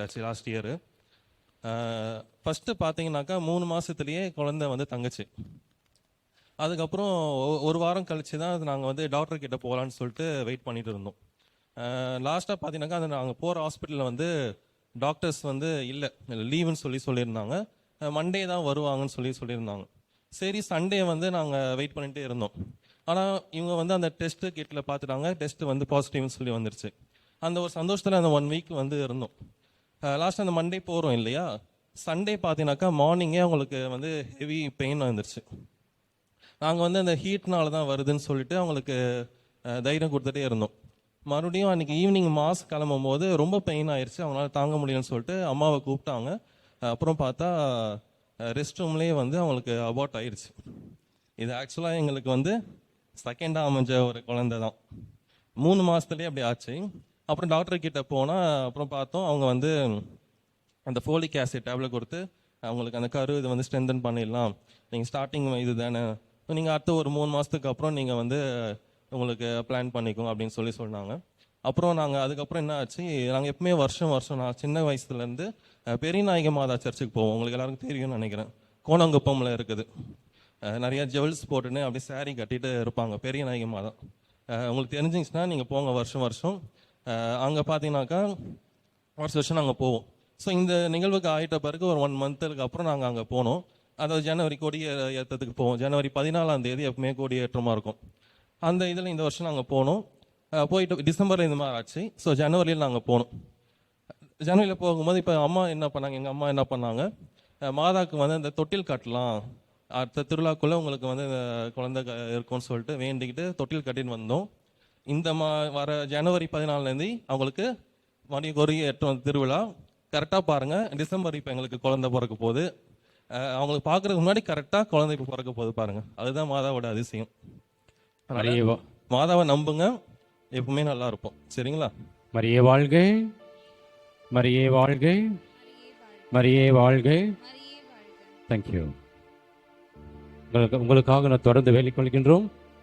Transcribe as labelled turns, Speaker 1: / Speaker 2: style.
Speaker 1: ஆச்சு last year. First பார்த்தீங்கன்னாக்கா 3 மாதத்துலேயே குழந்தை வந்து தங்கச்சி. அதுக்கப்புறம் ஒரு வாரம் கழிச்சு தான் நாங்கள் வந்து டாக்டர் கிட்ட போகலான்னு சொல்லிட்டு வெயிட் பண்ணிட்டு இருந்தோம். லாஸ்ட்டாக பார்த்தீங்கன்னாக்கா அது நாங்கள் போகிற ஹாஸ்பிட்டலில் வந்து டாக்டர்ஸ் வந்து இல்லை, லீவுன்னு சொல்லியிருந்தாங்க. மண்டே தான் வருவாங்கன்னு சொல்லியிருந்தாங்க. சரி, சண்டே வந்து நாங்கள் வெயிட் பண்ணிகிட்டே இருந்தோம். ஆனால் இவங்க வந்து அந்த டெஸ்ட்டு கிட்டில் பார்த்துட்டாங்க, டெஸ்ட்டு வந்து பாசிட்டிவ்னு சொல்லி வந்துருச்சு. அந்த ஒரு சந்தோஷத்தில் அந்த 1 வீக் வந்து இருந்தோம். லாஸ்ட் அந்த மண்டே போகிறோம் இல்லையா, சண்டே பார்த்தீங்கன்னாக்கா மார்னிங்கே அவங்களுக்கு வந்து ஹெவி பெயின் வந்துருச்சு. நாங்கள் வந்து அந்த ஹீட்னால தான் வருதுன்னு சொல்லிட்டு அவங்களுக்கு தைரியம் கொடுத்துட்டே இருந்தோம். மறுபடியும் அன்றைக்கி ஈவினிங் மாஸ் கிளம்பும் போது ரொம்ப பெயின் ஆயிடுச்சு, அவங்களால தாங்க முடியலன்னு சொல்லிட்டு அம்மாவை கூப்பிட்டாங்க. அப்புறம் பார்த்தா ரெஸ்ட் ரூம்லேயே வந்து அவங்களுக்கு அபார்ட் ஆயிடுச்சு. இது ஆக்சுவலாக எங்களுக்கு வந்து செகண்டாக அமைஞ்ச ஒரு குழந்தை தான். 3 மாதத்துலேயே அப்படி ஆச்சு. அப்புறம் டாக்டர் கிட்ட போனால் அப்புறம் பார்த்தோம், அவங்க வந்து அந்த ஃபோலிக் ஆசிட் டேப்லெட் கொடுத்து அவங்களுக்கு அந்த கரு இதை வந்து ஸ்ட்ரென்தன் பண்ணிடலாம், நீங்கள் ஸ்டார்டிங் இது தானே, நீங்கள் அடுத்த ஒரு 3 மாதத்துக்கு அப்புறம் நீங்கள் வந்து உங்களுக்கு பிளான் பண்ணிக்கோங்க அப்படின்னு சொன்னாங்க. அப்புறம் நாங்கள் அதுக்கப்புறம் என்ன ஆச்சு, நாங்கள் எப்பவுமே வருஷம் நான் சின்ன வயசுலேருந்து பெரியநாயகி மாதா சர்ச்சுக்கு போவோம். உங்களுக்கு எல்லாருக்கும் தெரியும்னு நினைக்கிறேன். கோணங்குப்பமில் இருக்குது. நிறைய ஜுவல்ஸ் போட்டுன்னு அப்படியே சாரீ கட்டிட்டு இருப்பாங்க பெரியநாயகி மாதா. உங்களுக்கு தெரிஞ்சிச்சுன்னா நீங்கள் போங்க வருஷம். அங்கே பார்த்தீங்கன்னாக்கா வருஷம் நாங்கள் போவோம். ஸோ இந்த நிகழ்வுக்கு ஆகிட்ட பிறகு ஒரு 1 மந்த்துக்கு அப்புறம் நாங்கள் அங்கே போனோம். அதாவது ஜனவரி கொடி ஏற்றத்துக்கு போவோம். ஜனவரி 14ஆம் தேதி எப்பவுமே கொடி ஏற்றமாக இருக்கும். அந்த இதில் இந்த வருஷம் நாங்கள் போனோம். போயிட்டு டிசம்பரில் இந்த மாதிரி ஆச்சு. ஸோ ஜனவரியில் நாங்கள் போனோம். ஜனவரியில் போகும்போது இப்போ அம்மா என்ன பண்ணாங்க, எங்கள் அம்மா என்ன பண்ணாங்க, மாதாவுக்கு வந்து அந்த தொட்டில் கட்டலாம், அடுத்த திருவிழாக்குள்ளே உங்களுக்கு வந்து குழந்தை இருக்கும்னு சொல்லிட்டு வேண்டிக்கிட்டு தொட்டில் கட்டின்னு வந்தோம். இந்த வர ஜனவரி 14 அவங்களுக்கு மறுபடியும் கொடி ஏற்றம் திருவிழா. கரெக்டாக பாருங்கள், டிசம்பர் இப்போ எங்களுக்கு குழந்தை பிறக்க போகுது. அவங்களுக்கு பார்க்குறதுக்கு முன்னாடி கரெக்டாக குழந்தை இப்போ பிறக்க போகுது பாருங்கள். அதுதான் மாதாவோட அதிசயம். மாதாவை நம்புங்க, எப்பவுமே நல்லா இருப்போம். சரிங்களா?
Speaker 2: மரியே வாழ்க, மரியே வாழ்க, மரியே வாழ்க. தேங்க்யூ. உங்களுக்காக நான் தொடர்ந்து வேலை கொள்கின்றோம்.